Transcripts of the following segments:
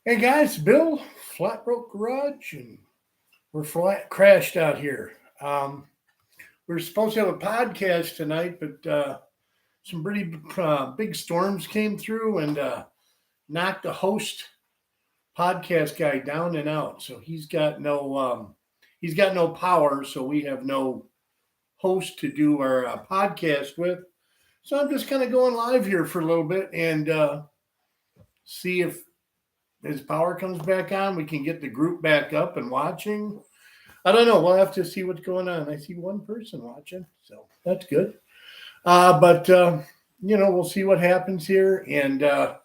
Hey guys, Bill, Flat Broke Garage, and we're flat crashed out here. We are supposed to have a podcast tonight, but some pretty big storms came through and knocked the host podcast guy down and out. So he's got no power, so we have no host to do our podcast with. So I'm just kind of going live here for a little bit and see if his power comes back on. We can get the group back up and watching. I don't know. We'll have to see what's going on. I see one person watching, so that's good. But we'll see what happens here. And I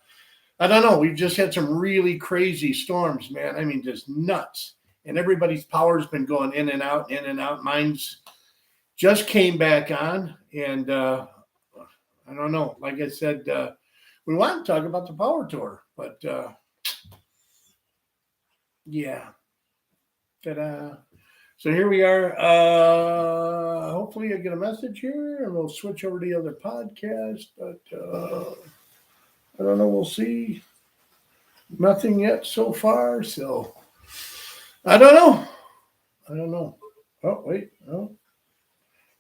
don't know. We've just had some really crazy storms, man. I mean, just nuts. And everybody's power's been going in and out, in and out. Mine's just came back on, and I don't know. Like I said, we want to talk about the power tour, but yeah. Ta-da. So here we are. Hopefully, I get a message here, and we'll switch over to the other podcast. But I don't know. We'll see. Nothing yet so far. So I don't know. I don't know. Oh wait, no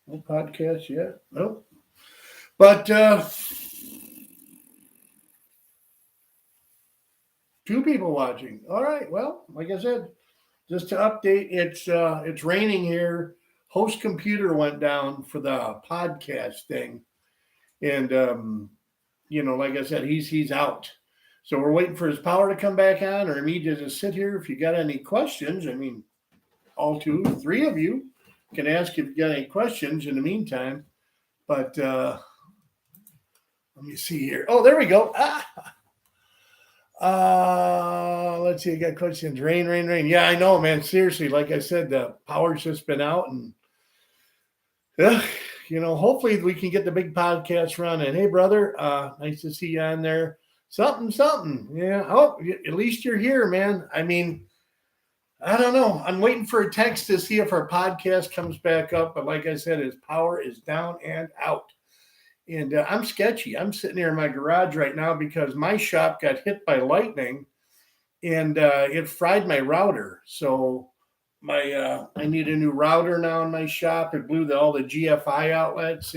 podcast yet. Nope. But two people watching. All right. Well, like I said, just to update, it's raining here. Host computer went down for the podcast thing, and like I said, he's out. So we're waiting for his power to come back on, or me to just sit here. If you got any questions, I mean, all two, three of you can ask if you got any questions in the meantime. But let me see here. Oh, there we go. Let's see. I got questions. Rain, rain, rain. Yeah, I know, man. Seriously, like I said, the power's just been out, and hopefully we can get the big podcast running. Hey, brother, nice to see you on there. Something, something. Yeah. Oh, at least you're here, man. I mean, I don't know. I'm waiting for a text to see if our podcast comes back up. But like I said, his power is down and out. And I'm sketchy. I'm sitting here in my garage right now because my shop got hit by lightning and it fried my router. So I need a new router now in my shop. It blew all the GFI outlets.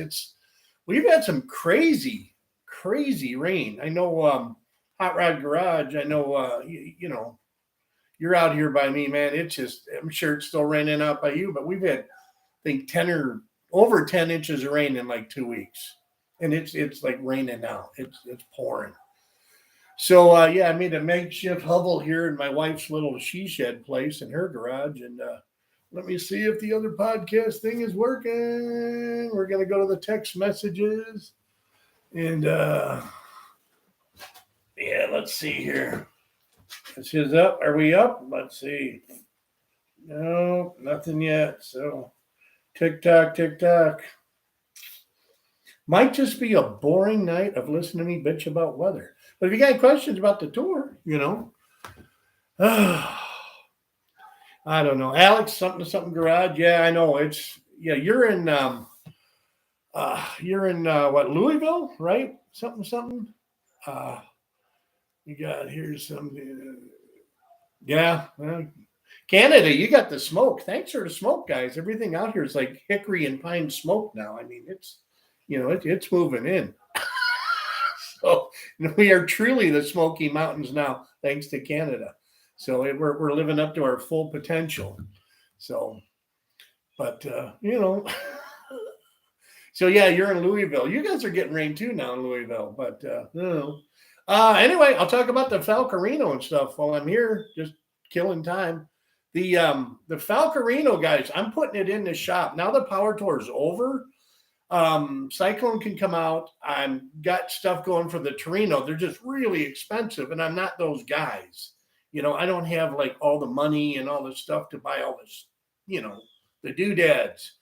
We've had some crazy, crazy rain. I know Hot Rod Garage. I know you're out here by me, man. It's just I'm sure it's still raining out by you, but we've had I think 10 or over 10 inches of rain in like 2 weeks. And it's like raining now. It's pouring. So I made a makeshift hovel here in my wife's little she shed place in her garage, and let me see if the other podcast thing is working. We're gonna go to the text messages, and let's see here. Is his up? Are we up? Let's see. No, nothing yet. So tick tock, tick tock. Might just be a boring night of listening to me bitch about weather. But if you got questions about the tour, I don't know. Alex, something to something garage. Yeah, I know. You're in what, Louisville, right? Something something. Uh you got here's some yeah, well, Canada, you got the smoke. Thanks for the smoke, guys. Everything out here is like hickory and pine smoke now. I mean, it's moving in. So we are truly the Smoky Mountains now, thanks to Canada. So we're living up to our full potential. So, but so yeah, you're in Louisville. You guys are getting rain too now in Louisville. But no. Anyway, I'll talk about the Falcarino and stuff while I'm here, just killing time. The Falcarino guys, I'm putting it in the shop now. The power tour is over. Cyclone can come out. I'm got stuff going for the Torino. They're just really expensive, and I'm not those guys. I don't have like all the money and all the stuff to buy all this, the doodads.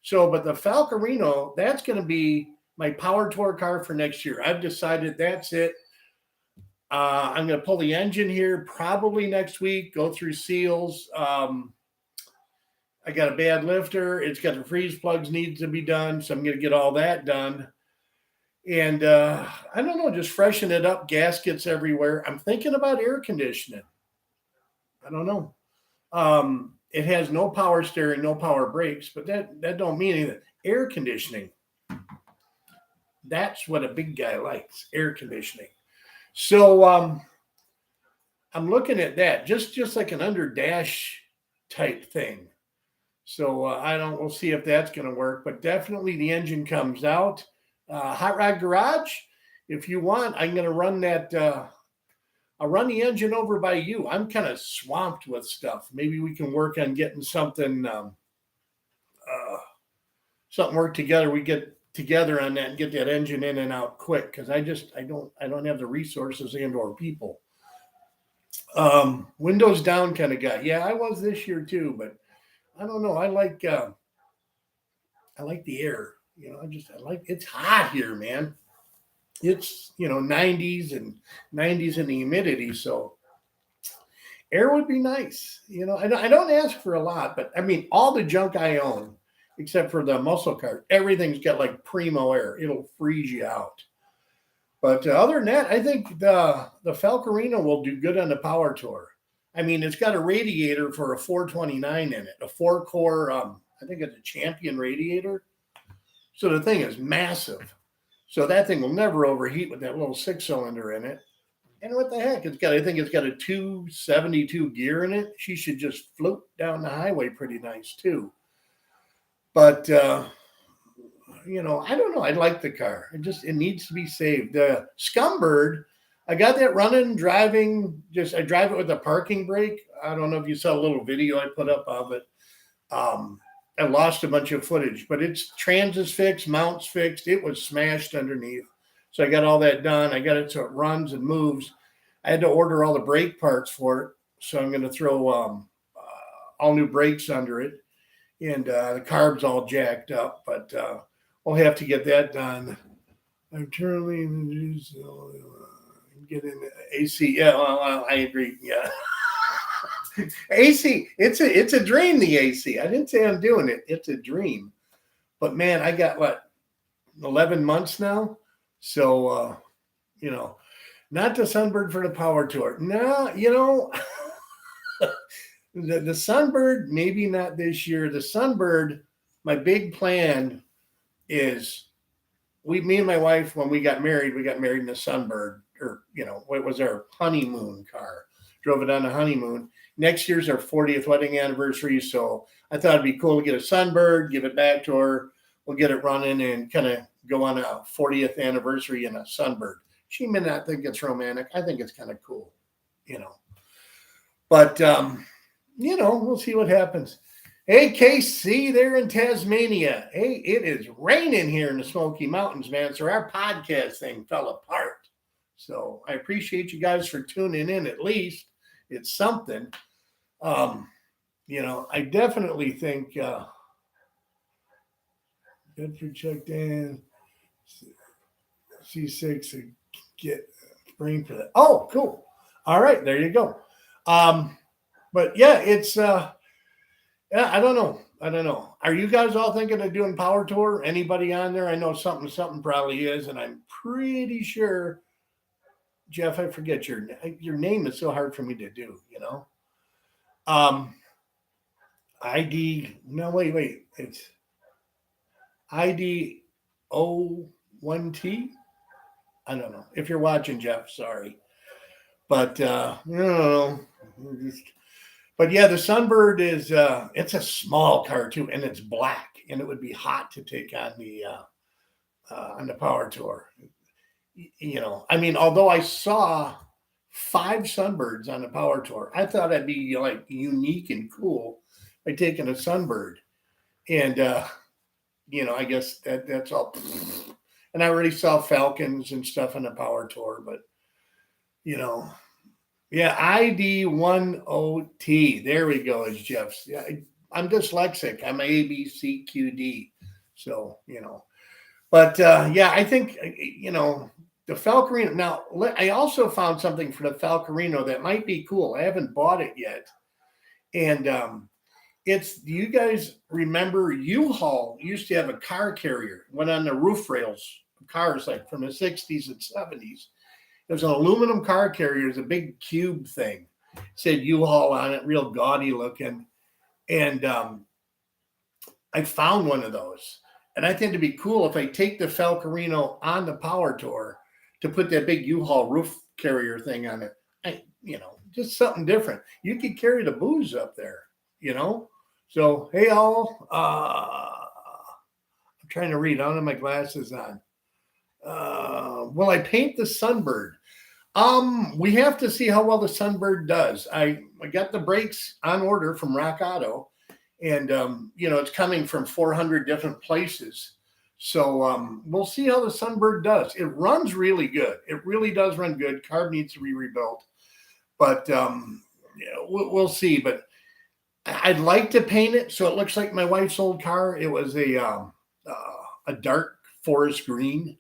So, but the Falcarino, that's going to be my power tour car for next year. I've decided that's it. I'm going to pull the engine here probably next week, go through seals. I got a bad lifter. It's got the freeze plugs need to be done. So I'm going to get all that done. And I don't know, just freshen it up. Gaskets everywhere. I'm thinking about air conditioning. I don't know. It has no power steering, no power brakes, but that don't mean anything. Air conditioning. That's what a big guy likes. Air conditioning. So I'm looking at that, just like an under dash type thing. So I don't. We'll see if that's going to work. But definitely the engine comes out. Hot Rod Garage. If you want, I'm going to run that. I'll run the engine over by you. I'm kind of swamped with stuff. Maybe we can work on getting something something work together. We get together on that and get that engine in and out quick because I don't have the resources and or people. Windows down kind of guy. Yeah, I was this year too, but I don't know. I like the air. I like it's hot here, man. It's 90s and the humidity, so air would be nice. I don't ask for a lot, but I mean all the junk I own, except for the muscle car, everything's got like primo air. It'll freeze you out. But other than that, I think the Falcarino will do good on the Power Tour. I mean, it's got a radiator for a 429 in it, a 4-core. I think it's a Champion radiator. So the thing is massive. So that thing will never overheat with that little 6-cylinder in it. And what the heck? I think it's got a 272 gear in it. She should just float down the highway pretty nice too. But I don't know. I like the car. It needs to be saved. The Scumbird, I got that running, driving. I drive it with a parking brake. I don't know if you saw a little video I put up of it. I lost a bunch of footage, but its trans is fixed, mounts fixed. It was smashed underneath. So I got all that done. I got it so it runs and moves. I had to order all the brake parts for it. So I'm going to throw all new brakes under it. And the carb's all jacked up, but we'll have to get that done. I'm currently get in AC. Yeah, well, I agree. Yeah. AC, it's a dream, the AC. I didn't say I'm doing it. It's a dream. But man, I got 11 months now. So not the Sunbird for the Power Tour. No, the Sunbird, maybe not this year. The Sunbird, my big plan is me and my wife, when we got married in the Sunbird, or what was our honeymoon car. Drove it on a honeymoon. Next year's our 40th wedding anniversary, so I thought it'd be cool to get a Sunbird, give it back to her. We'll get it running and kind of go on a 40th anniversary in a Sunbird. She may not think it's romantic. I think it's kind of cool, But we'll see what happens. Hey, KC, there in Tasmania. Hey, it is raining here in the Smoky Mountains, man. So our podcast thing fell apart. So I appreciate you guys for tuning in. At least it's something. I definitely think Bedford checked in C6 and get brain for that. Oh, cool. All right, there you go. But yeah, it's I don't know. Are you guys all thinking of doing Power Tour? Anybody on there? I know something probably is, and I'm pretty sure. Jeff, I forget your name is so hard for me to do, ID, no, wait. It's IDO1T. I don't know. If you're watching, Jeff, sorry. But I don't know. But yeah, the Sunbird is it's a small car too, and it's black, and it would be hot to take on the Power Tour. I mean, although I saw 5 Sunbirds on the Power Tour, I thought I'd be unique and cool by taking a Sunbird. And I guess that's all. And I already saw Falcons and stuff on the Power Tour, but yeah, ID10T. There we go, is Jeff's. Yeah, I'm dyslexic. I'm ABCQD. So, but yeah, I think, the Falcarino. Now, I also found something for the Falcarino that might be cool. I haven't bought it yet. And do you guys remember U-Haul used to have a car carrier, went on the roof rails cars like from the 60s and 70s. It was an aluminum car carrier. It was a big cube thing. It said U-Haul on it, real gaudy looking. And I found one of those. And I think it'd be cool if I take the Falcarino on the Power Tour to put that big U-Haul roof carrier thing on it. Just something different. You could carry the booze up there, So, hey, all. I'm trying to read. I don't have my glasses on. Will I paint the Sunbird? We have to see how well the Sunbird does. I got the brakes on order from Rock Auto, and it's coming from 400 different places. So we'll see how the Sunbird does. It runs really good. It really does run good. Carb needs to be rebuilt, but we'll see. But I'd like to paint it so it looks like my wife's old car. It was a dark forest green.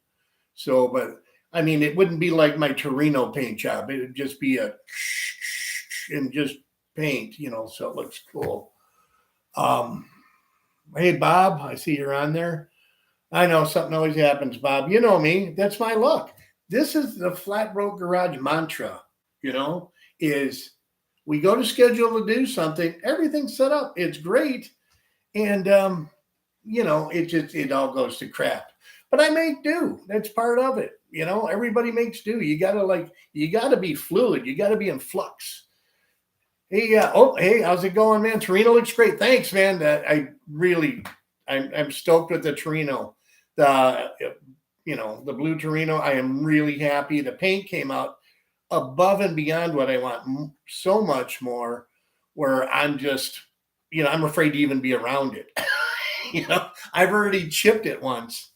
So, but I mean, it wouldn't be like my Torino paint job. It would just be and just paint, so it looks cool. Hey, Bob, I see you're on there. I know something always happens, Bob. You know me. That's my luck. This is the Flat Broke Garage mantra, is we go to schedule to do something. Everything's set up. It's great. And, it all goes to crap. But I make do. That's part of it. Everybody makes do. You gotta be fluid. You gotta be in flux. Hey, hey, how's it going, man? Torino looks great. Thanks, man. I'm stoked with the Torino. The blue Torino. I am really happy. The paint came out above and beyond what I want. So much more. Where I'm just, I'm afraid to even be around it. I've already chipped it once.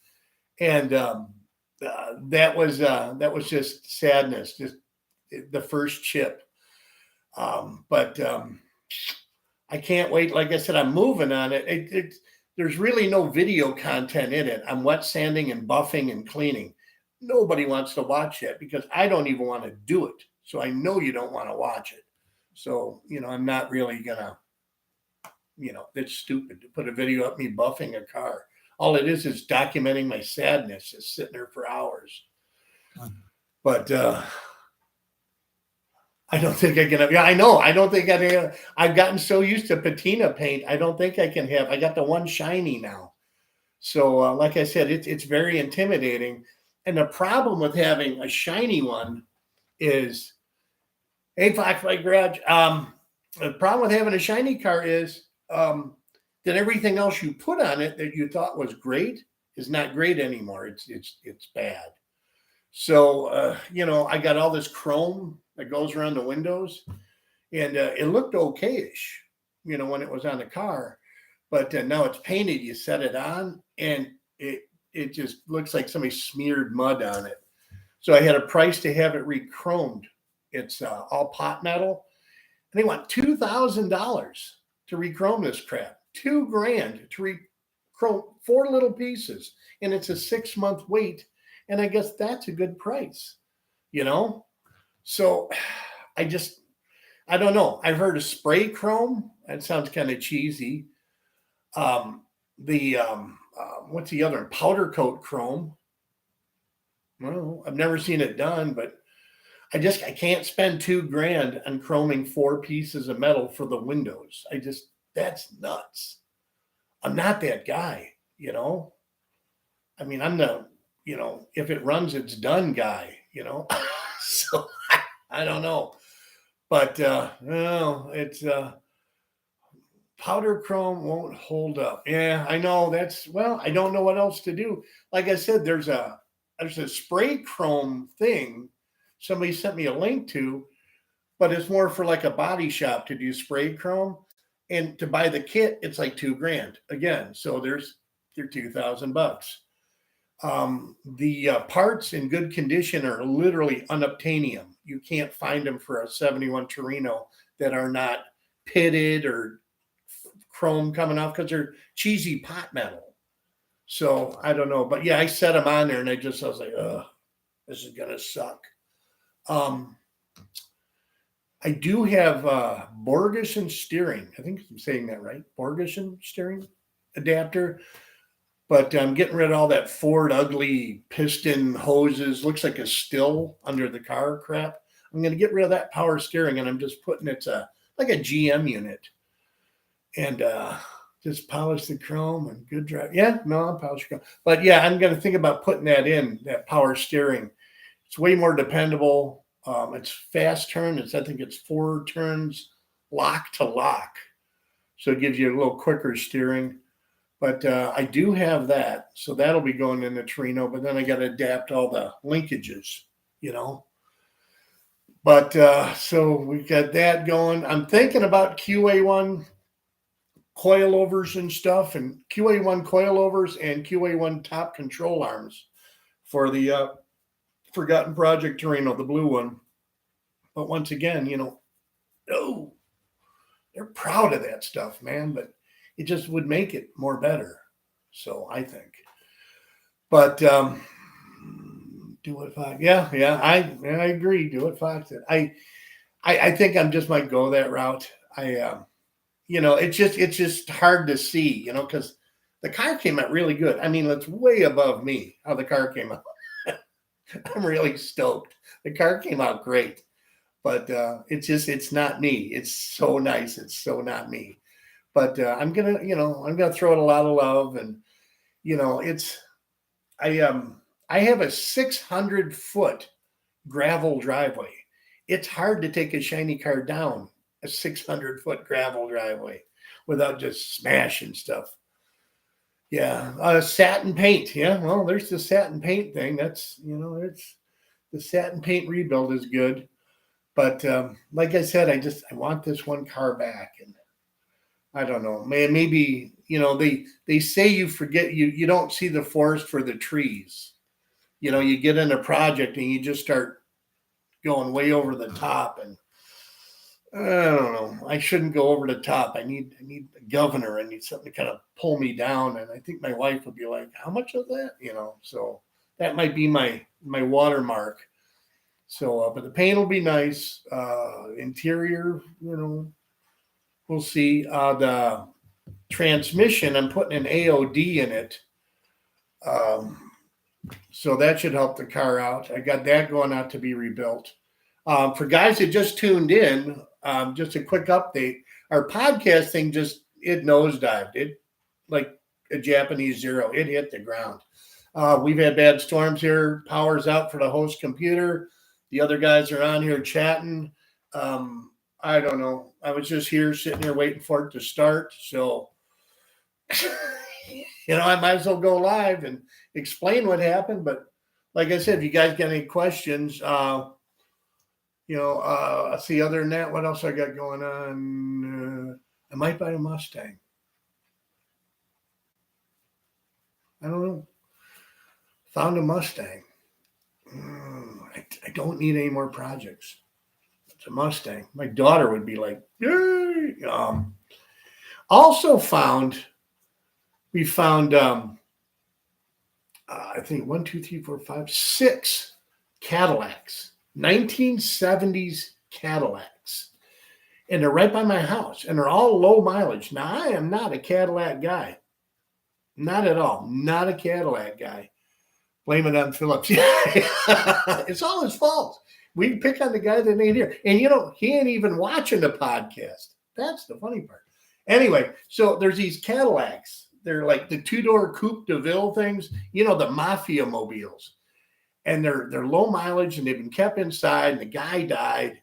And that was just sadness, just the first chip. But I can't wait. Like I said, I'm moving on it. There's really no video content in it. I'm wet sanding and buffing and cleaning. Nobody wants to watch it because I don't even want to do it. So I know you don't want to watch it. So, I'm not really gonna, it's stupid to put a video of me buffing a car. All it is documenting my sadness, just sitting there for hours. But I don't think I can. Yeah, I know. I don't think I can. I've gotten so used to patina paint. I don't think I can have. I got the one shiny now. So, like I said, it's very intimidating. And the problem with having a shiny one is, hey, Foxlight Garage. The problem with having a shiny car is that everything else you put on it that you thought was great is not great anymore. It's bad. So I got all this chrome that goes around the windows, and it looked okayish, when it was on the car. But now it's painted. You set it on, and it just looks like somebody smeared mud on it. So I had a price to have it re-chromed. It's all pot metal, and they want $2,000 to re-chrome this crap. $2,000 to re-chrome 4 little pieces, and it's a 6-month wait. And I guess that's a good price, So I don't know. I've heard of spray chrome. That sounds kind of cheesy. What's the other one? Powder coat chrome. Well, I've never seen it done, but I can't spend $2,000 on chroming 4 pieces of metal for the windows. That's nuts. I'm not that guy, I mean, I'm the, if it runs, it's done guy, So I don't know. But it's powder chrome won't hold up. Yeah, I know I don't know what else to do. Like I said, there's a spray chrome thing somebody sent me a link to, but it's more for like a body shop to do spray chrome. And to buy the kit, it's like $2,000 again. So they're $2,000. The parts in good condition are literally unobtainium. You can't find them for a 71 Torino that are not pitted or chrome coming off because they're cheesy pot metal. So I don't know, but yeah, I set them on there and I was like, ugh, this is gonna suck. I do have Borgeson steering. I think I'm saying that right. Borgeson steering adapter. But I'm getting rid of all that Ford ugly piston hoses. Looks like a still under the car crap. I'm going to get rid of that power steering, and I'm just putting it's like a GM unit, and just polish the chrome and good drive. Yeah, no, I'll polish chrome. But yeah, I'm going to think about putting that in, that power steering. It's way more dependable. It's fast turn. I think it's 4 turns lock to lock. So it gives you a little quicker steering. But I do have that. So that'll be going in the Torino. But then I got to adapt all the linkages, you know. But so we've got that going. I'm thinking about QA1 coilovers and stuff, and QA1 coilovers and QA1 top control arms for the Forgotten Project Torino, the blue one. But once again, oh, they're proud of that stuff, man. But it just would make it more better. So I think. But do it Fox. Yeah, I agree. Do it Fox. I think I'm just might go that route. It's just hard to see, because the car came out really good. I mean, it's way above me how the car came out. I'm really stoked. The car came out great, but it's not me. It's so nice. It's so not me. But I'm gonna throw it a lot of love, and I have a 600-foot gravel driveway. It's hard to take a shiny car down a 600-foot gravel driveway without just smashing stuff. Yeah, satin paint. Yeah, well, there's the satin paint thing. That's it's the satin paint rebuild is good, but like I said, I want this one car back, and I don't know, man. Maybe they say you forget you don't see the forest for the trees. You get in a project and you just start going way over the top, and I don't know. I shouldn't go over the top. I need a governor. I need something to kind of pull me down. And I think my wife would be like, "How much of that?" So that might be my watermark. So, but the paint will be nice. Interior, we'll see. The transmission, I'm putting an AOD in it. So that should help the car out. I got that going out to be rebuilt. For guys that just tuned in, just a quick update. Our podcast thing it nosedived. It like a Japanese zero. It hit the ground. We've had bad storms here. Power's out for the host computer. The other guys are on here chatting. I don't know. I was just sitting here waiting for it to start. So, I might as well go live and explain what happened. But like I said, if you guys got any questions, see, other than that, what else I got going on? I might buy a Mustang. I don't know. Found a Mustang. I don't need any more projects. It's a Mustang. My daughter would be like, yay! Also we found, I think 1, 2, 3, 4, 5, 6 Cadillacs, 1970s Cadillacs. And they're right by my house, and they're all low mileage. Now, I am not a Cadillac guy. Not at all. Not a Cadillac guy. Blame it on Phillips. It's all his fault. We pick on the guy that ain't here. And, he ain't even watching the podcast. That's the funny part. Anyway, so there's these Cadillacs. They're like the 2-door Coupe de Ville things, the Mafia mobiles. And they're low mileage, and they've been kept inside, and the guy died,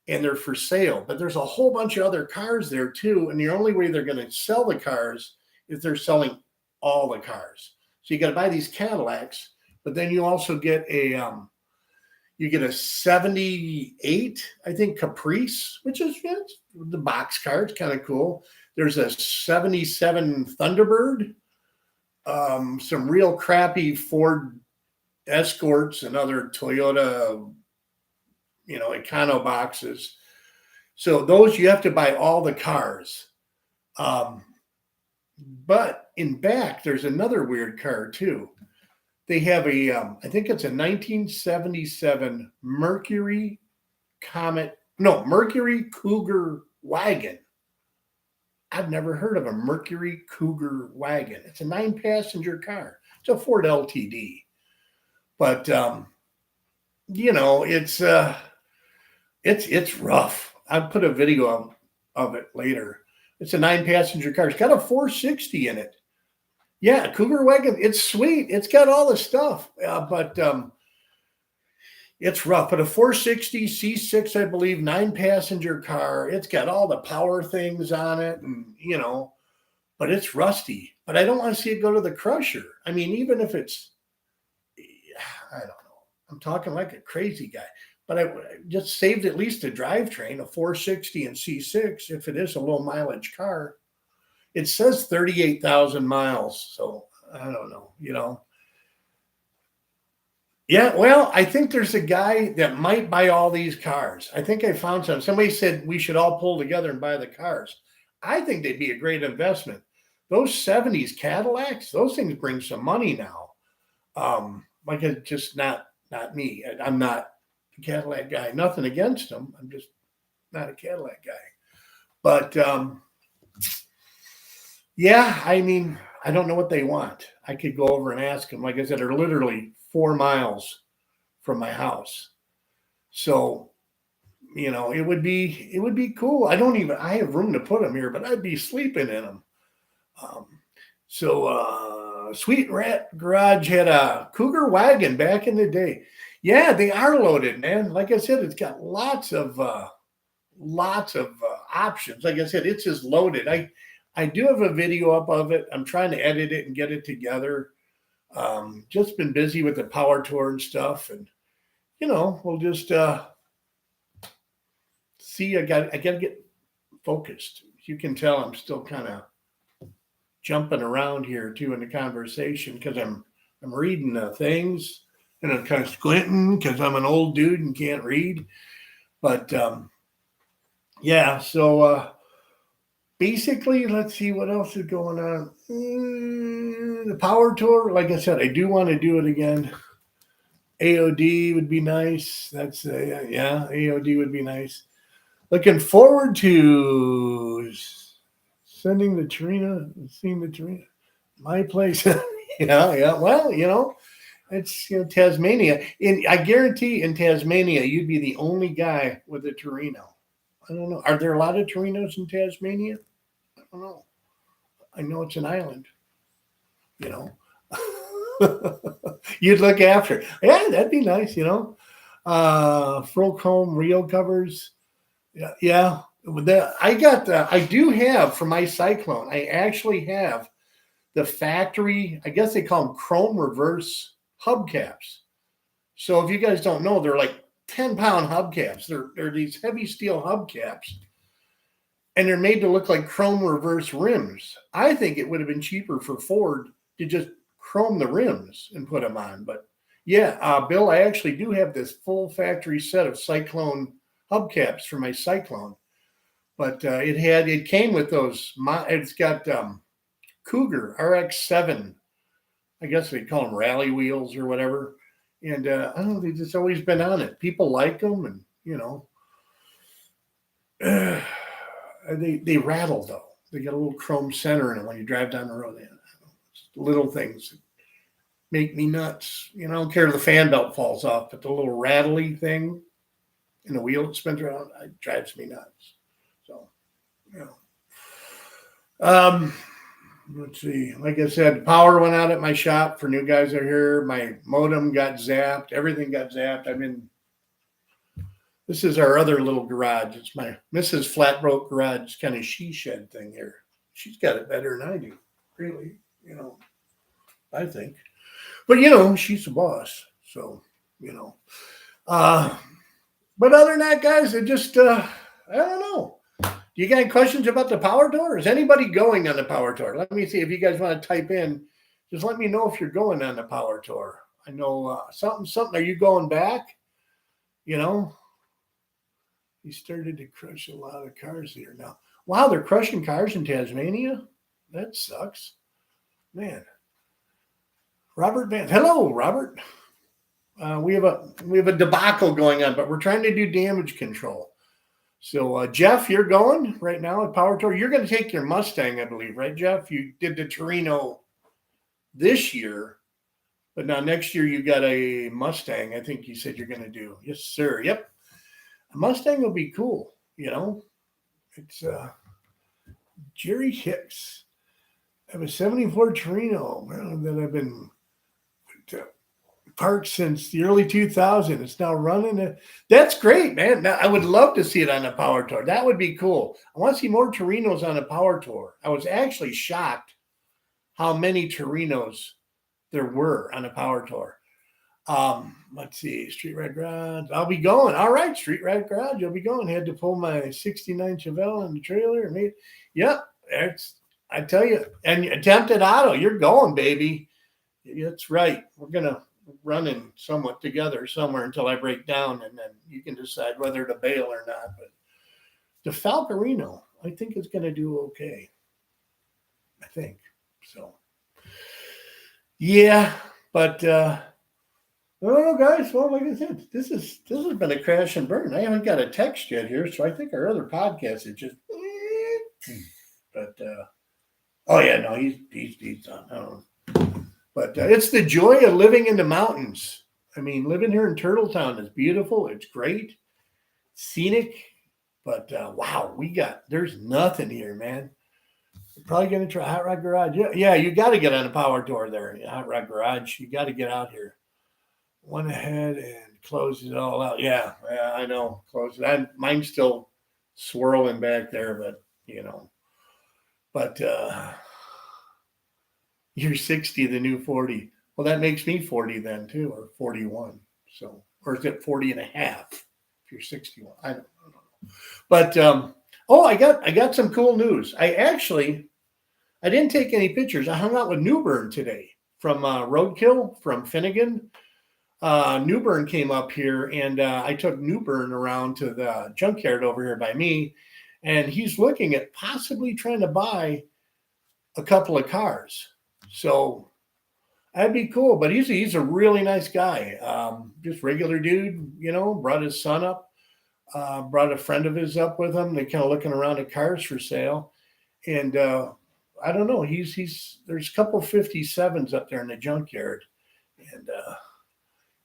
and they're for sale. But there's a whole bunch of other cars there, too. And the only way they're going to sell the cars is they're selling all the cars. So you got to buy these Cadillacs, but then you also get a 78, I think, Caprice, which is the box car. It's kind of cool. There's a 77 Thunderbird, some real crappy Ford Escorts and other Toyota, Econo boxes. So those, you have to buy all the cars. But in back, there's another weird car too. They have I think it's a 1977 Mercury Cougar wagon. I've never heard of a Mercury Cougar wagon. It's a 9-passenger car. It's a Ford LTD, but it's rough. I'll put a video of it later. It's a 9-passenger car. It's got a 460 in it. Yeah, Cougar wagon. It's sweet. It's got all the stuff, but it's rough. But a 460 C6, I believe, 9-passenger car. It's got all the power things on it, and but it's rusty. But I don't want to see it go to the crusher. I mean, even if it's, I don't know. I'm talking like a crazy guy. But I just saved at least a drivetrain, a 460 and C6, if it is a low mileage car. It says 38,000 miles. So I don't know, Yeah, well, I think there's a guy that might buy all these cars. I think I found some. Somebody said we should all pull together and buy the cars. I think they'd be a great investment. Those 70s Cadillacs, those things bring some money now. Like it's just not me. I'm not a Cadillac guy. Nothing against them. I'm just not a Cadillac guy. But yeah, I mean, I don't know what they want. I could go over and ask them. Like I said, they're literally 4 miles from my house. So, it would be cool. I have room to put them here, but I'd be sleeping in them. Sweet Rat Garage had a Cougar wagon back in the day. Yeah, they are loaded, man. Like I said, it's got lots of options. Like I said, it's just loaded. I do have a video up of it. I'm trying to edit it and get it together. Just been busy with the Power Tour and stuff, and we'll just see. I got to get focused. You can tell I'm still kind of jumping around here too in the conversation because I'm reading things and I'm kind of squinting because I'm an old dude and can't read. But yeah, so basically, let's see what else is going on. The Power Tour, like I said, I do want to do it again. AOD would be nice. That's AOD would be nice. Looking forward to seeing the Torino, my place. yeah. Well, it's Tasmania. I guarantee in Tasmania, you'd be the only guy with a Torino. I don't know. Are there a lot of Torinos in Tasmania? I don't know. I know it's an island. You'd look after it. Yeah, that'd be nice. Full chrome Rio covers. Yeah. I do have for my Cyclone. I actually have the factory. I guess they call them chrome reverse hubcaps. So if you guys don't know, they're like 10-pound hubcaps. They're these heavy steel hubcaps, and they're made to look like chrome reverse rims. I think it would have been cheaper for Ford to just chrome the rims and put them on. But yeah, Bill, I actually do have this full factory set of Cyclone hubcaps for my Cyclone. But it came with those. It's got Cougar RX-7. I guess they call them rally wheels or whatever. And I don't know, they've just always been on it. People like them, and they rattle though. They got a little chrome center in them when you drive down the road. Little things that make me nuts. I don't care if the fan belt falls off, but the little rattly thing in the wheel that spins around, it drives me nuts. So, let's see. Like I said, power went out at my shop for new guys that are here. My modem got zapped. Everything got zapped. This is our other little garage. It's my Mrs. Flatbroke garage kind of she shed thing here. She's got it better than I do, really. I think. But, she's the boss. So, but other than that, guys, it just, I don't know. Do you got any questions about the Power Tour? Is anybody going on the Power Tour? Let me see if you guys want to type in. Just let me know if you're going on the Power Tour. I know something. Are you going back? You started to crush a lot of cars here now. Wow, they're crushing cars in Tasmania? That sucks. Man. Robert Van. Hello, Robert. We have a debacle going on, but we're trying to do damage control. So, Jeff, you're going right now at Power Tour. You're going to take your Mustang, I believe, right, Jeff? You did the Torino this year, but now next year you got a Mustang. I think you said you're going to do. Yes, sir. Yep. A Mustang will be cool. It's Jerry Hicks. I have a 74 Torino that I've been parked since the early 2000s. It's now running. That's great, man. Now, I would love to see it on a Power Tour. That would be cool. I want to see more Torinos on a Power Tour. I was actually shocked how many Torinos there were on a Power Tour. Let's see, Street Rad Garage. I'll be going. All right, Street Rad Garage. You'll be going. Had to pull my 69 Chevelle in the trailer. Yep. I tell you, and Attempted Auto, you're going, baby. That's right. We're going to run in somewhat together somewhere until I break down, and then you can decide whether to bail or not. But the Falcarino, I think, is going to do okay. I think so. Yeah, but I don't know, guys. Well, like I said, this has been a crash and burn. I haven't got a text yet here, so I think our other podcast is just. But oh yeah, no, he's done. I don't know. But it's the joy of living in the mountains. I mean, living here in Turtletown is beautiful. It's great, scenic. But wow, there's nothing here, man. You're probably gonna try Hot Rod Garage. Yeah, you got to get on a Power Tour there, Hot Rod Garage. You got to get out here. Went ahead and closed it all out. Yeah, I know. Closed it. Mine's still swirling back there, but But you're 60, the new 40. Well, that makes me 40 then too, or 41. So, or is it 40 and a half if you're 61? I don't know. But I got some cool news. I didn't take any pictures. I hung out with Newburn today from Roadkill from Finnegan. Newburn came up here, and I took Newburn around to the junkyard over here by me, and he's looking at possibly trying to buy a couple of cars. So that'd be cool. But he's a really nice guy, just regular dude. Brought his son up, brought a friend of his up with him. They're kind of looking around at cars for sale, and I don't know. There's a couple 57s up there in the junkyard, and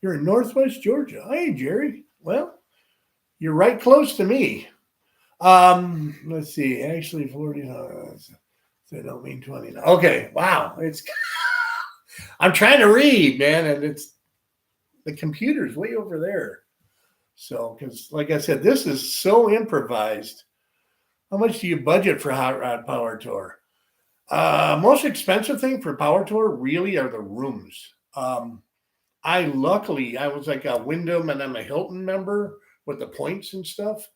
you're in Northwest Georgia. Hey, Jerry. Well, you're right close to me. Let's see. Actually, 40. They don't mean 20. Okay. Wow. I'm trying to read, man, and it's the computer's way over there. So, because like I said, this is so improvised. How much do you budget for Hot Rod Power Tour? Most expensive thing for Power Tour really are the rooms. I was like a Wyndham and I'm a Hilton member with the points and stuff.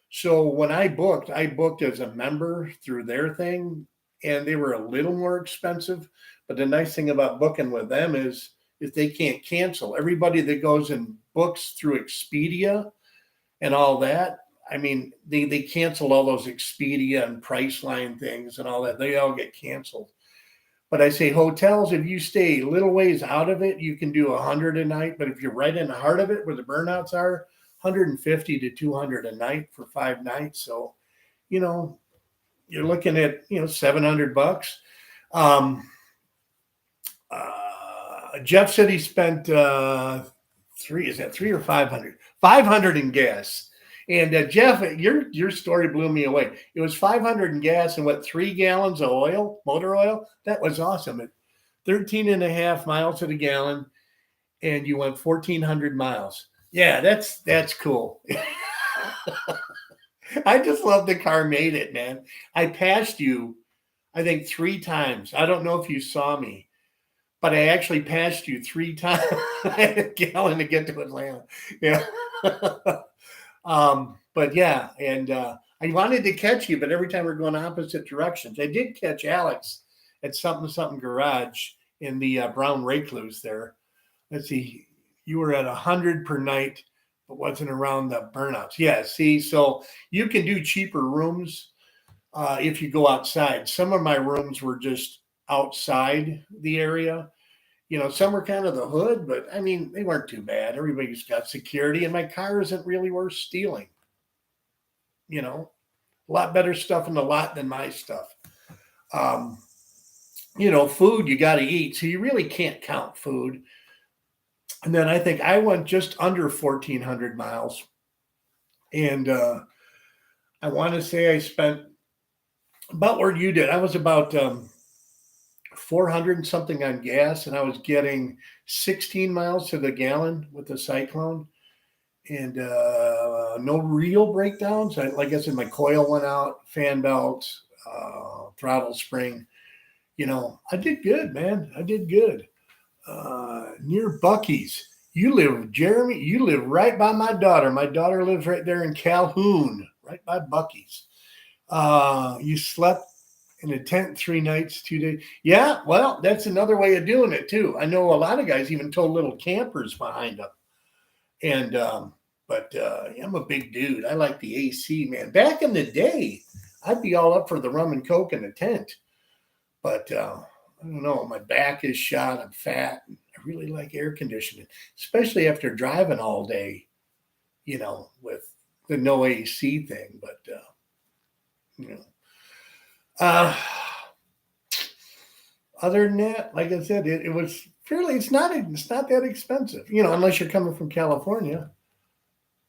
So when I booked as a member through their thing, and they were a little more expensive. But the nice thing about booking with them is they can't cancel. Everybody that goes and books through Expedia and all that, I mean, they cancel all those Expedia and Priceline things and all that. They all get canceled. But I say hotels, if you stay a little ways out of it, you can do 100 a night. But if you're right in the heart of it, where the burnouts are, 150 to 200 a night for 5 nights. So, you're looking at, $700. Jeff said he spent three or 500? 500 in gas. And Jeff, your story blew me away. It was 500 in gas and 3 gallons of oil, motor oil. That was awesome. At 13 and a half miles to the gallon, and you went 1,400 miles. Yeah, that's cool. I just love the car made it, man. I passed you, I think 3 times. I don't know if you saw me, but I actually passed you 3 times. I had a gallon to get to Atlanta. Yeah. But yeah, and I wanted to catch you, but every time we're going opposite directions. I did catch Alex at something garage in the Brown Recluse there. Let's see, you were at 100 per night, but wasn't around the burnouts. Yeah, see, so you can do cheaper rooms if you go outside. Some of my rooms were just outside the area. Some were kind of the hood, but I mean, they weren't too bad. Everybody's got security, and my car isn't really worth stealing. you know, a lot better stuff in the lot than my stuff. Um, food you got to eat, so you really can't count food. And then I think I went just under 1,400 miles, and I want to say I spent about where you did. I was about 400 and something on gas, and I was getting 16 miles to the gallon with the Cyclone, and no real breakdowns. Like I said, my coil went out, fan belts, throttle spring. I did good, man. I did good. Near Bucky's. Jeremy, you live right by my daughter. My daughter lives right there in Calhoun, right by Bucky's. You slept in a tent 3 nights, 2 days. Yeah, well, that's another way of doing it too. I know a lot of guys even tow little campers behind them. And but I'm a big dude. I like the AC, man. Back in the day, I'd be all up for the rum and coke in a tent. But I don't know. My back is shot. I'm fat. And I really like air conditioning, especially after driving all day, with the no AC thing. But, other than that, like I said, it was fairly, it's not that expensive, unless you're coming from California.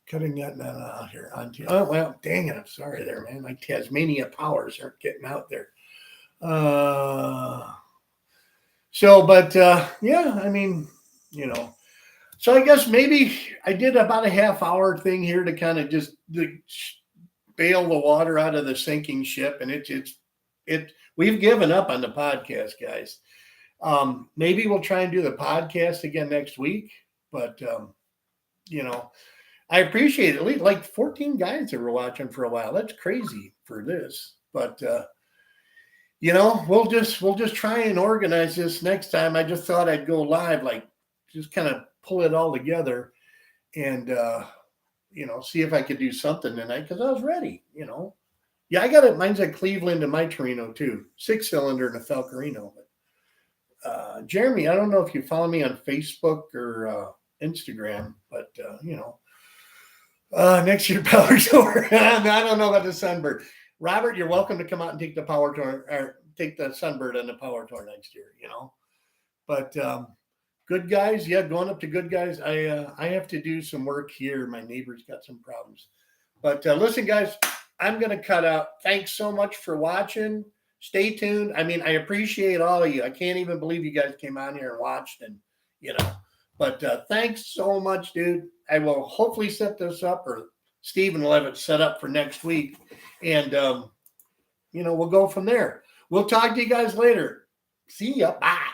Cutting that out here onto. Oh, well, dang it. I'm sorry there, man. My Tasmania powers aren't getting out there. Yeah, I mean, so I guess maybe I did about a half-hour thing here to kind of just bail the water out of the sinking ship. And we've given up on the podcast, guys. Maybe we'll try and do the podcast again next week, but, I appreciate it. At least like 14 guys that were watching for a while. That's crazy for this, but, we'll just try and organize this next time. I just thought I'd go live, like just kind of pull it all together and, see if I could do something tonight because I was ready, Yeah, I got it. Mine's a Cleveland and my Torino too, 6-cylinder and a Falcarino. But, Jeremy, I don't know if you follow me on Facebook or Instagram, but, next year power tour. I don't know about the Sunbird. Robert, you're welcome to come out and take the power tour or take the Sunbird on the power tour next year, But Good Guys, yeah, going up to Good Guys. I have to do some work here. My neighbor's got some problems. But listen, guys, I'm going to cut out. Thanks so much for watching. Stay tuned. I mean, I appreciate all of you. I can't even believe you guys came on here and watched and, But thanks so much, dude. I will hopefully set this up, or Steven will have it set up for next week. And, we'll go from there. We'll talk to you guys later. See ya. Bye.